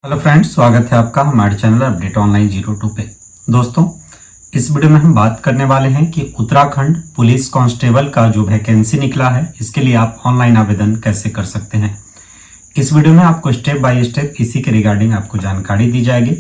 Hello friends, स्वागत है आपका हमारे चैनल अपडेट ऑनलाइन 02 पे। दोस्तों, इस वीडियो में हम बात करने वाले हैं कि उत्तराखंड पुलिस कांस्टेबल का जो वैकेंसी निकला है, इसके लिए आप ऑनलाइन आवेदन कैसे कर सकते हैं। इस वीडियो में आपको स्टेप बाय स्टेप इसी के रिगार्डिंग आपको जानकारी दी जाएगी।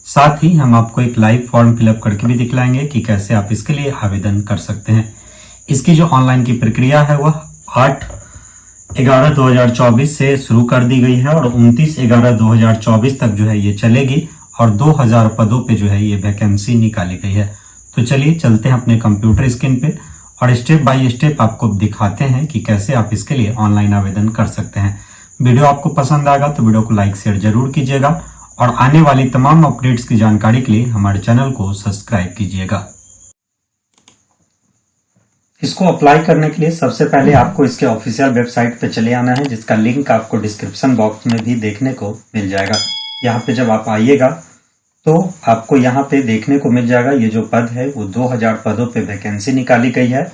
साथ ही हम आपको एक लाइव फॉर्म फिलअप करके भी दिखलाएंगे कि कैसे आप इसके लिए आवेदन कर सकते हैं। इसकी जो ऑनलाइन की प्रक्रिया है वह 8/11/2024 से शुरू कर दी गई है और 29/11/2024 तक जो है ये चलेगी और 2000 पदों पे जो है ये वैकेंसी निकाली गई है। तो चलिए चलते हैं अपने कंप्यूटर स्क्रीन पे और स्टेप बाय स्टेप आपको दिखाते हैं कि कैसे आप इसके लिए ऑनलाइन आवेदन कर सकते हैं। वीडियो आपको पसंद आएगा तो वीडियो को लाइक शेयर जरूर कीजिएगा और आने वाली तमाम अपडेट्स की जानकारी के लिए हमारे चैनल को सब्सक्राइब कीजिएगा। इसको अप्लाई करने के लिए सबसे पहले आपको इसके ऑफिशियल वेबसाइट पे चले आना है, जिसका लिंक आपको डिस्क्रिप्शन बॉक्स में भी देखने को मिल जाएगा। यहाँ पे जब आप आइएगा तो आपको यहाँ पे देखने को मिल जाएगा ये जो पद है वो 2000 पदों पे वैकेंसी निकाली गई है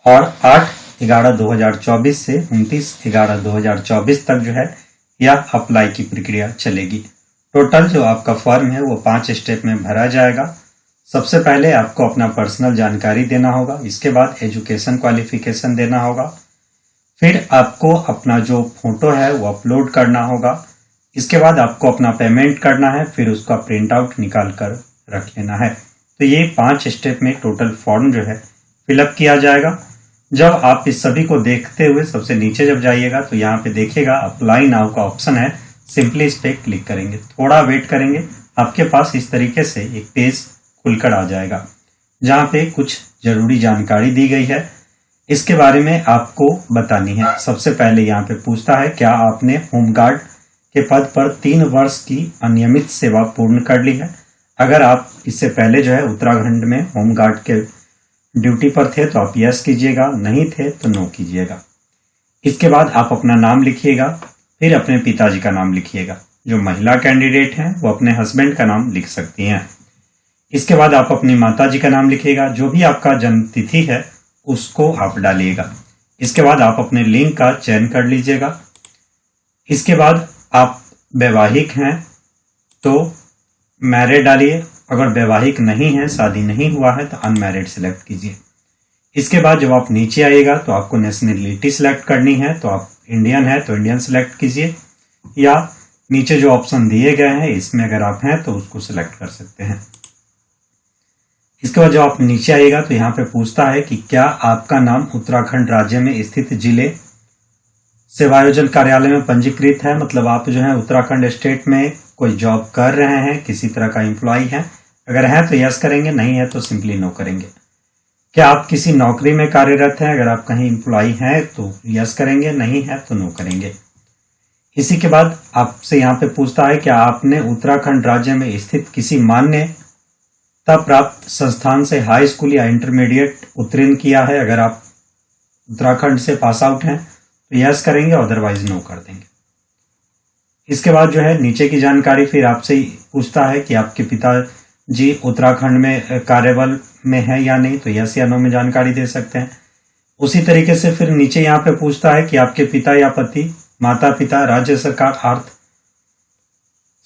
और 8/11/2024 से 29/11/2024 तक जो है यह अप्लाई की प्रक्रिया चलेगी। टोटल जो आपका फॉर्म है वो 5 स्टेप में भरा जाएगा। सबसे पहले आपको अपना पर्सनल जानकारी देना होगा, इसके बाद एजुकेशन क्वालिफिकेशन देना होगा, फिर आपको अपना जो फोटो है वो अपलोड करना होगा, इसके बाद आपको अपना पेमेंट करना है, फिर उसका प्रिंट आउट निकाल कर रख लेना है। तो ये 5 स्टेप में टोटल फॉर्म जो है फिलअप किया जाएगा। जब आप इस सभी को देखते हुए सबसे नीचे जब जाइएगा तो यहाँ पे देखिएगा अप्लाई नाउ का ऑप्शन है, सिंपली इस पे क्लिक करेंगे, थोड़ा वेट करेंगे, आपके पास इस तरीके से एक पेज खुलकर आ जाएगा जहां पे कुछ जरूरी जानकारी दी गई है, इसके बारे में आपको बतानी है। सबसे पहले यहाँ पे पूछता है क्या आपने होमगार्ड के पद पर 3 वर्ष की अनियमित सेवा पूर्ण कर ली है। अगर आप इससे पहले जो है उत्तराखंड में होमगार्ड के ड्यूटी पर थे तो आप यस कीजिएगा, नहीं थे तो नो कीजिएगा। इसके बाद आप अपना नाम लिखिएगा, फिर अपने पिताजी का नाम लिखिएगा। जो महिला कैंडिडेट हैं वो अपने हस्बैंड का नाम लिख सकती हैं। इसके बाद आप अपनी माताजी का नाम लिखिएगा, जो भी आपका जन्म तिथि है उसको आप डालिएगा। इसके बाद आप अपने लिंग का चयन कर लीजिएगा। इसके बाद आप वैवाहिक हैं तो मैरिड डालिए, अगर वैवाहिक नहीं है, शादी नहीं हुआ है तो अनमैरिड सिलेक्ट कीजिए। इसके बाद जब आप नीचे आइएगा तो आपको नेशनलिटी सिलेक्ट करनी है, तो आप इंडियन है तो इंडियन सिलेक्ट कीजिए, या नीचे जो ऑप्शन दिए गए हैं इसमें अगर आप हैं तो उसको सिलेक्ट कर सकते हैं। इसके बाद जब आप नीचे आइएगा तो यहाँ पे पूछता है कि क्या आपका नाम उत्तराखंड राज्य में स्थित जिले सेवायोजन कार्यालय में पंजीकृत है, मतलब आप जो है उत्तराखंड स्टेट में कोई जॉब कर रहे हैं, किसी तरह का एम्प्लॉय है। अगर है तो यस करेंगे, नहीं है तो सिंपली नो करेंगे। क्या आप किसी नौकरी में कार्यरत हैं, अगर आप कहीं एम्प्लॉय हैं तो यस करेंगे, नहीं है तो नो करेंगे। इसी के बाद आपसे यहाँ पे पूछता है क्या आपने उत्तराखंड राज्य में स्थित किसी मान्य प्राप्त संस्थान से हाई स्कूल या इंटरमीडिएट उत्तीर्ण किया है। अगर आप उत्तराखंड से पास आउट हैं तो यस करेंगे, अदरवाइज नो कर देंगे। इसके बाद जो है नीचे की जानकारी फिर आपसे पूछता है कि आपके पिताजी उत्तराखंड में कार्यबल में है या नहीं, तो यस या नो में जानकारी दे सकते हैं। उसी तरीके से फिर नीचे यहाँ पे पूछता है कि आपके पिता या पति, माता पिता राज्य सरकार अर्थ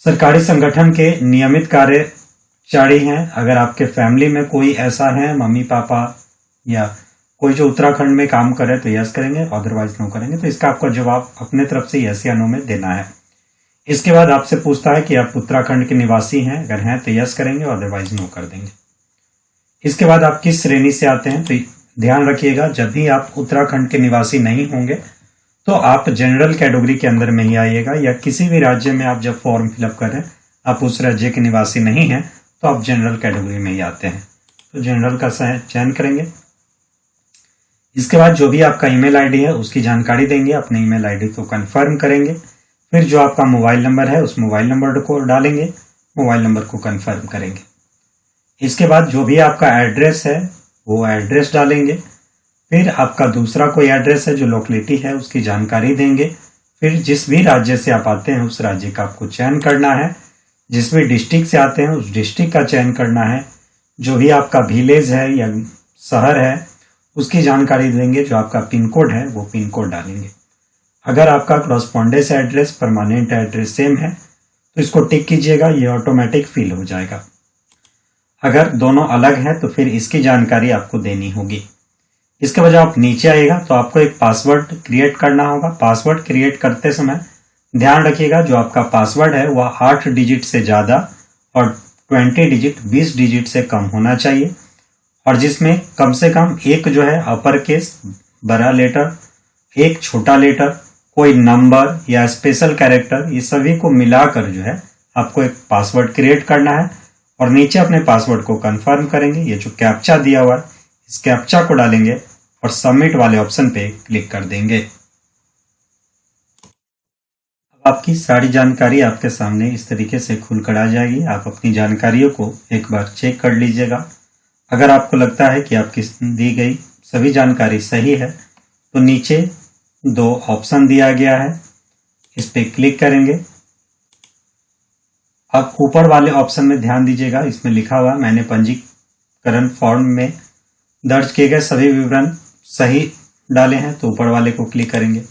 सरकारी संगठन के नियमित कर्मचारी हैं। अगर आपके फैमिली में कोई ऐसा है, मम्मी पापा या कोई जो उत्तराखंड में काम करे तो यस करेंगे, अदरवाइज नो करेंगे। तो इसका आपको जवाब अपने तरफ से यस या नो में देना है। इसके बाद आपसे पूछता है कि आप उत्तराखंड के निवासी हैं, अगर हैं तो यस करेंगे, अदरवाइज नो कर देंगे। इसके बाद आप किस श्रेणी से आते हैं, तो ध्यान रखिएगा जब भी आप उत्तराखंड के निवासी नहीं होंगे तो आप जनरल कैटेगरी के अंदर में ही आइएगा, या किसी भी राज्य में आप जब फॉर्म फिलअप करें आप उस राज्य के निवासी नहीं हैं तो आप जनरल कैटेगरी में ही आते हैं, तो जनरल का चयन करेंगे। इसके बाद जो भी आपका ईमेल आईडी है उसकी जानकारी देंगे, अपने ईमेल आईडी को कंफर्म करेंगे। फिर जो आपका मोबाइल नंबर है उस मोबाइल नंबर को डालेंगे, मोबाइल नंबर को कंफर्म करेंगे। इसके बाद जो भी आपका एड्रेस है वो एड्रेस डालेंगे। फिर आपका दूसरा कोई एड्रेस है जो लोकेलिटी है उसकी जानकारी देंगे। फिर जिस भी राज्य से आप आते हैं उस राज्य का आपको चयन करना है। जिस भी डिस्ट्रिक्ट से आते हैं उस डिस्ट्रिक्ट का चयन करना है। जो भी आपका विलेज है या शहर है उसकी जानकारी देंगे। जो आपका पिन कोड है वो पिन कोड डालेंगे। अगर आपका क्रॉसपॉन्डेंस एड्रेस परमानेंट एड्रेस सेम है तो इसको टिक कीजिएगा, ये ऑटोमेटिक फिल हो जाएगा। अगर दोनों अलग हैं तो फिर इसकी जानकारी आपको देनी होगी। इसके बाद आप नीचे आइएगा तो आपको एक पासवर्ड क्रिएट करना होगा। पासवर्ड क्रिएट करते समय ध्यान रखिएगा जो आपका पासवर्ड है वह 8 डिजिट से ज्यादा और 20 डिजिट 20 डिजिट से कम होना चाहिए, और जिसमें कम से कम एक जो है अपर केस बड़ा लेटर, एक छोटा लेटर, कोई नंबर या स्पेशल कैरेक्टर, ये सभी को मिलाकर जो है आपको एक पासवर्ड क्रिएट करना है। और नीचे अपने पासवर्ड को कंफर्म करेंगे। ये जो कैप्चा दिया हुआ है इस कैप्चा को डालेंगे और सबमिट वाले ऑप्शन पे क्लिक कर देंगे। अब आपकी सारी जानकारी आपके सामने इस तरीके से खुलकर आ जाएगी। आप अपनी जानकारियों को एक बार चेक कर लीजिएगा। अगर आपको लगता है कि आपकी दी गई सभी जानकारी सही है तो नीचे 2 ऑप्शन दिया गया है, इस पे क्लिक करेंगे। अब ऊपर वाले ऑप्शन में ध्यान दीजिएगा, इसमें लिखा हुआ मैंने पंजीकरण फॉर्म में दर्ज किए गए सभी विवरण सही डाले हैं, तो ऊपर वाले को क्लिक करेंगे।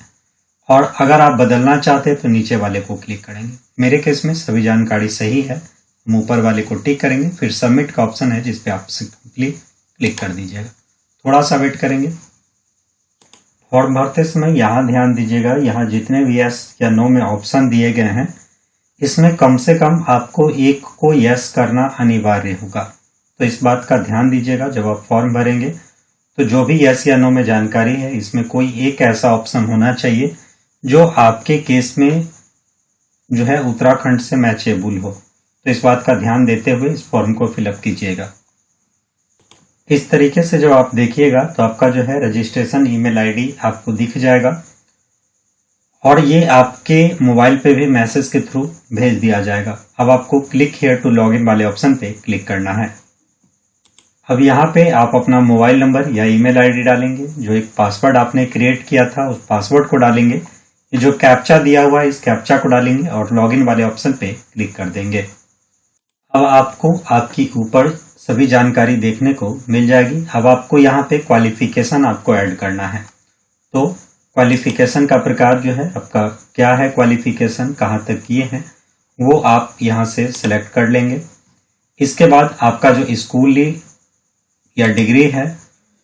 और अगर आप बदलना चाहते हैं तो नीचे वाले को क्लिक करेंगे। मेरे केस में सभी जानकारी सही है, हम ऊपर वाले को टिक करेंगे। फिर सबमिट का ऑप्शन है जिसपे आप सिंपली क्लिक कर दीजिएगा। थोड़ा सा वेट करेंगे। फॉर्म भरते समय यहाँ ध्यान दीजिएगा, यहाँ जितने भी यस या नो में ऑप्शन दिए गए हैं इसमें कम से कम आपको एक को यस करना अनिवार्य होगा। तो इस बात का ध्यान दीजिएगा जब आप फॉर्म भरेंगे तो जो भी यस या नो में जानकारी है इसमें कोई एक ऐसा ऑप्शन होना चाहिए जो आपके केस में जो है उत्तराखंड से मैचेबल हो। तो इस बात का ध्यान देते हुए इस फॉर्म को फिलअप कीजिएगा। इस तरीके से जब आप देखिएगा तो आपका जो है रजिस्ट्रेशन ईमेल आईडी आपको दिख जाएगा और ये आपके मोबाइल पे भी मैसेज के थ्रू भेज दिया जाएगा। अब आपको क्लिक हियर टू लॉगिन वाले ऑप्शन पे क्लिक करना है। अब यहाँ पे आप अपना मोबाइल नंबर या ईमेल आईडी डालेंगे, जो एक पासवर्ड आपने क्रिएट किया था उस पासवर्ड को डालेंगे, ये जो कैप्चा दिया हुआ है इस कैप्चा को डालेंगे और लॉगिन वाले ऑप्शन पे क्लिक कर देंगे। अब आपको आपकी ऊपर सभी जानकारी देखने को मिल जाएगी। अब आपको यहाँ पे क्वालिफिकेशन आपको ऐड करना है। तो क्वालिफिकेशन का प्रकार जो है आपका क्या है, क्वालिफिकेशन कहाँ तक किए हैं वो आप यहाँ से सिलेक्ट कर लेंगे। इसके बाद आपका जो स्कूल या डिग्री है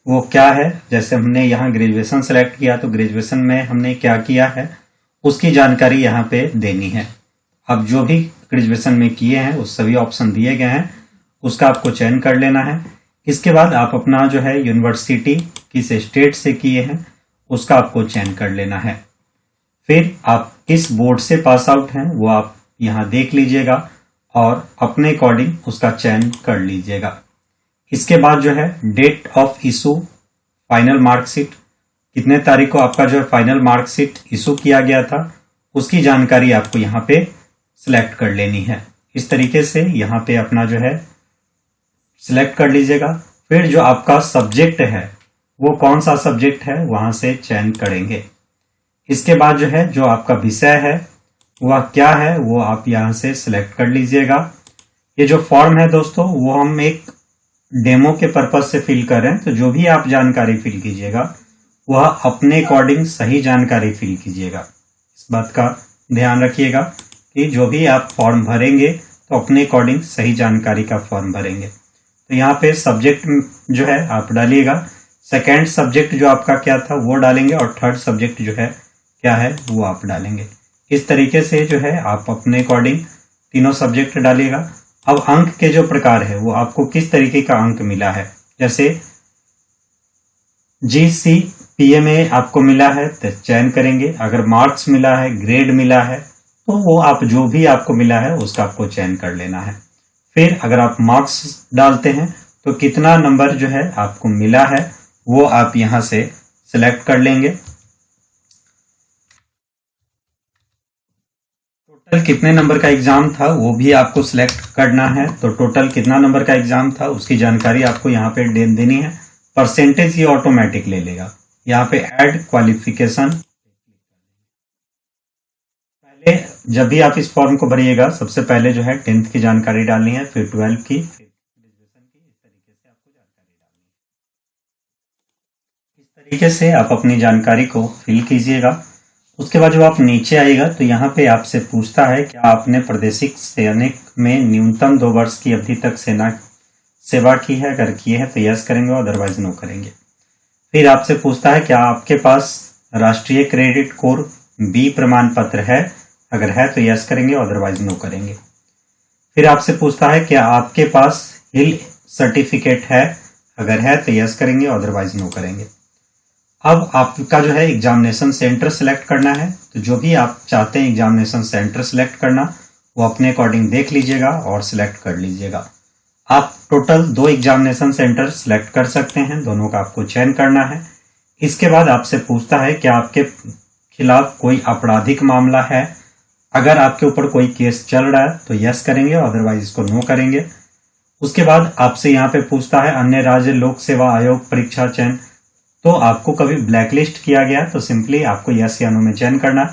वो क्या है, जैसे हमने यहाँ ग्रेजुएशन सेलेक्ट किया तो ग्रेजुएशन में हमने क्या किया है उसकी जानकारी यहाँ पे देनी है। अब जो भी ग्रेजुएशन में किए हैं उस सभी ऑप्शन दिए गए हैं उसका आपको चयन कर लेना है। इसके बाद आप अपना जो है यूनिवर्सिटी किस स्टेट से किए हैं उसका आपको चयन कर लेना है। फिर आप किस बोर्ड से पास आउट हैं वो आप यहाँ देख लीजिएगा और अपने अकॉर्डिंग उसका चयन कर लीजिएगा। इसके बाद जो है date of issue final marksheet, कितने तारीख को आपका जो है फाइनल मार्कशीट इशू किया गया था उसकी जानकारी आपको यहाँ पे सिलेक्ट कर लेनी है। इस तरीके से यहाँ पे अपना जो है सिलेक्ट कर लीजिएगा। फिर जो आपका सब्जेक्ट है वो कौन सा सब्जेक्ट है वहां से चयन करेंगे। इसके बाद जो है जो आपका विषय है वह क्या है वो आप यहाँ से सिलेक्ट कर लीजिएगा। ये जो फॉर्म है दोस्तों वो हम एक डेमो के पर्पज से फिल कर रहे हैं, तो जो भी आप जानकारी फिल कीजिएगा वह अपने अकॉर्डिंग सही जानकारी फिल कीजिएगा। इस बात का ध्यान रखिएगा कि जो भी आप फॉर्म भरेंगे तो अपने अकॉर्डिंग सही जानकारी का फॉर्म भरेंगे। तो यहाँ पे सब्जेक्ट जो है आप डालिएगा, सेकेंड सब्जेक्ट जो आपका क्या था वो डालेंगे और थर्ड सब्जेक्ट जो है क्या है वो आप डालेंगे। इस तरीके से जो है आप अपने अकॉर्डिंग तीनों सब्जेक्ट डालिएगा। अब अंक के जो प्रकार है वो आपको किस तरीके का अंक मिला है, जैसे GCPA आपको मिला है तो चयन करेंगे। अगर मार्क्स मिला है, ग्रेड मिला है तो वो आप जो भी आपको मिला है उसका आपको चयन कर लेना है। फिर अगर आप मार्क्स डालते हैं तो कितना नंबर जो है आपको मिला है वो आप यहां से सिलेक्ट कर लेंगे। टोटल कितने नंबर का एग्जाम था वो भी आपको सिलेक्ट करना है। तो टोटल कितना नंबर का एग्जाम था उसकी जानकारी आपको यहाँ पे देनी है। परसेंटेज ये ऑटोमेटिक ले लेगा। यहाँ पे ऐड क्वालिफिकेशन, पहले जब भी आप इस फॉर्म को भरिएगा सबसे पहले जो है 10th की जानकारी डालनी है, फिर 12th की, फिर ग्रेजुएशन की। इस तरीके से आपको जानकारी डालनी है। इस तरीके से आप अपनी जानकारी को फिल कीजिएगा। उसके बाद जब आप नीचे आएगा तो यहाँ पे आपसे पूछता है क्या आपने प्रादेशिक सैनिक में न्यूनतम 2 वर्ष की अवधि तक सेवा की है। अगर की है तो यस करेंगे, अदरवाइज नो करेंगे। फिर आपसे पूछता है क्या आपके पास राष्ट्रीय क्रेडिट कोर बी प्रमाण पत्र है। अगर है तो यस करेंगे, अदरवाइज नो करेंगे। फिर आपसे पूछता है क्या आपके पास हिल सर्टिफिकेट है। अगर है तो यस करेंगे, अदरवाइज नो करेंगे। अब आपका जो है एग्जामिनेशन सेंटर सिलेक्ट करना है। तो जो भी आप चाहते हैं एग्जामिनेशन सेंटर सिलेक्ट करना, वो अपने अकॉर्डिंग देख लीजिएगा और सिलेक्ट कर लीजिएगा। आप टोटल 2 एग्जामिनेशन सेंटर सिलेक्ट कर सकते हैं, दोनों का आपको चयन करना है। इसके बाद आपसे पूछता है कि आपके खिलाफ कोई आपराधिक मामला है। अगर आपके ऊपर कोई केस चल रहा है तो यस करेंगे, अदरवाइज इसको नो करेंगे। उसके बाद आपसे यहाँ पे पूछता है अन्य राज्य लोक सेवा आयोग परीक्षा चयन, तो आपको कभी ब्लैकलिस्ट किया गया तो सिंपली आपको यस या नो में चयन करना।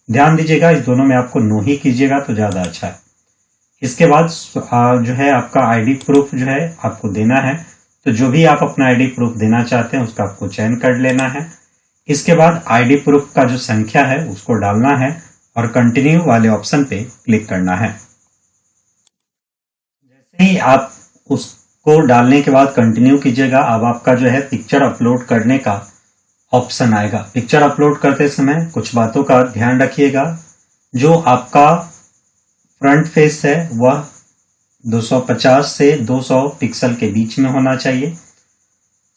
ध्यान दीजिएगा इस दोनों में आपको नो ही कीजिएगा तो ज्यादा अच्छा है। इसके बाद जो है आपका आईडी प्रूफ जो है आपको देना है। तो जो भी आप अपना आईडी प्रूफ देना चाहते हैं उसका आपको चयन कर लेना है। इसके बाद आईडी प्रूफ का जो संख्या है उसको डालना है और कंटिन्यू वाले ऑप्शन पे क्लिक करना है। जैसे ही आप उसको डालने के बाद कंटिन्यू कीजिएगा, अब आपका जो है पिक्चर अपलोड करने का ऑप्शन आएगा। पिक्चर अपलोड करते समय कुछ बातों का ध्यान रखिएगा। जो आपका फ्रंट फेस है वह 250 से 200 पिक्सल के बीच में होना चाहिए।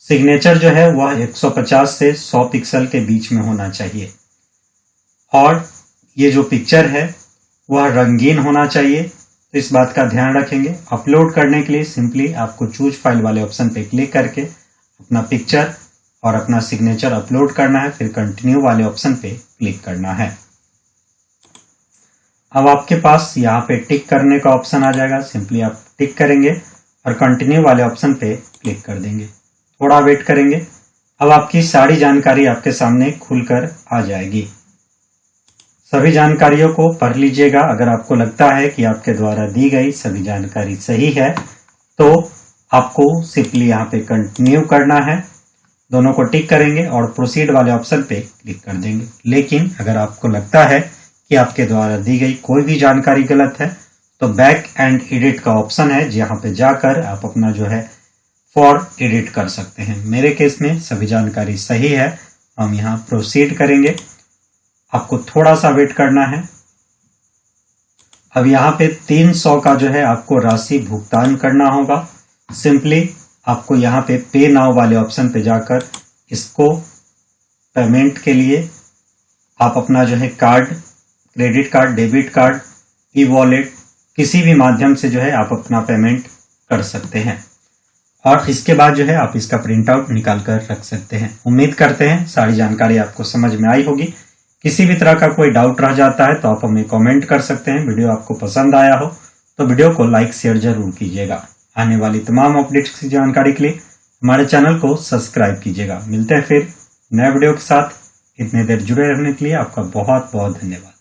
सिग्नेचर जो है वह 150 से 100 पिक्सल के बीच में होना चाहिए। और ये जो पिक्चर है वह रंगीन होना चाहिए, तो इस बात का ध्यान रखेंगे। अपलोड करने के लिए सिंपली आपको चूज फाइल वाले ऑप्शन पे क्लिक करके अपना पिक्चर और अपना सिग्नेचर अपलोड करना है, फिर कंटिन्यू वाले ऑप्शन पे क्लिक करना है। अब आपके पास यहाँ पे टिक करने का ऑप्शन आ जाएगा, सिंपली आप टिक करेंगे और कंटिन्यू वाले ऑप्शन पे क्लिक कर देंगे। थोड़ा वेट करेंगे। अब आपकी सारी जानकारी आपके सामने खुलकर आ जाएगी। सभी जानकारियों को पढ़ लीजिएगा। अगर आपको लगता है कि आपके द्वारा दी गई सभी जानकारी सही है तो आपको सिंपली यहाँ पे कंटिन्यू करना है, दोनों को टिक करेंगे और प्रोसीड वाले ऑप्शन पे क्लिक कर देंगे। लेकिन अगर आपको लगता है कि आपके द्वारा दी गई कोई भी जानकारी गलत है तो बैक एंड एडिट का ऑप्शन है, जहाँ पे जाकर आप अपना जो है फॉर एडिट कर सकते हैं। मेरे केस में सभी जानकारी सही है, हम यहाँ प्रोसीड करेंगे। आपको थोड़ा सा वेट करना है। अब यहाँ पे 300 का जो है आपको राशि भुगतान करना होगा। सिंपली आपको यहाँ पे पे नाउ वाले ऑप्शन पे जाकर इसको पेमेंट के लिए आप अपना जो है card, credit card, debit card, e wallet किसी भी माध्यम से जो है आप अपना पेमेंट कर सकते हैं। और इसके बाद जो है आप इसका प्रिंट आउट निकाल कर रख सकते हैं। उम्मीद करते हैं सारी जानकारी आपको समझ में आई होगी। किसी भी तरह का कोई डाउट रह जाता है तो आप हमें कमेंट कर सकते हैं। वीडियो आपको पसंद आया हो तो वीडियो को लाइक शेयर जरूर कीजिएगा। आने वाली तमाम अपडेट्स की जानकारी के लिए हमारे चैनल को सब्सक्राइब कीजिएगा। मिलते हैं फिर नए वीडियो के साथ। इतने देर जुड़े रहने के लिए आपका बहुत बहुत धन्यवाद।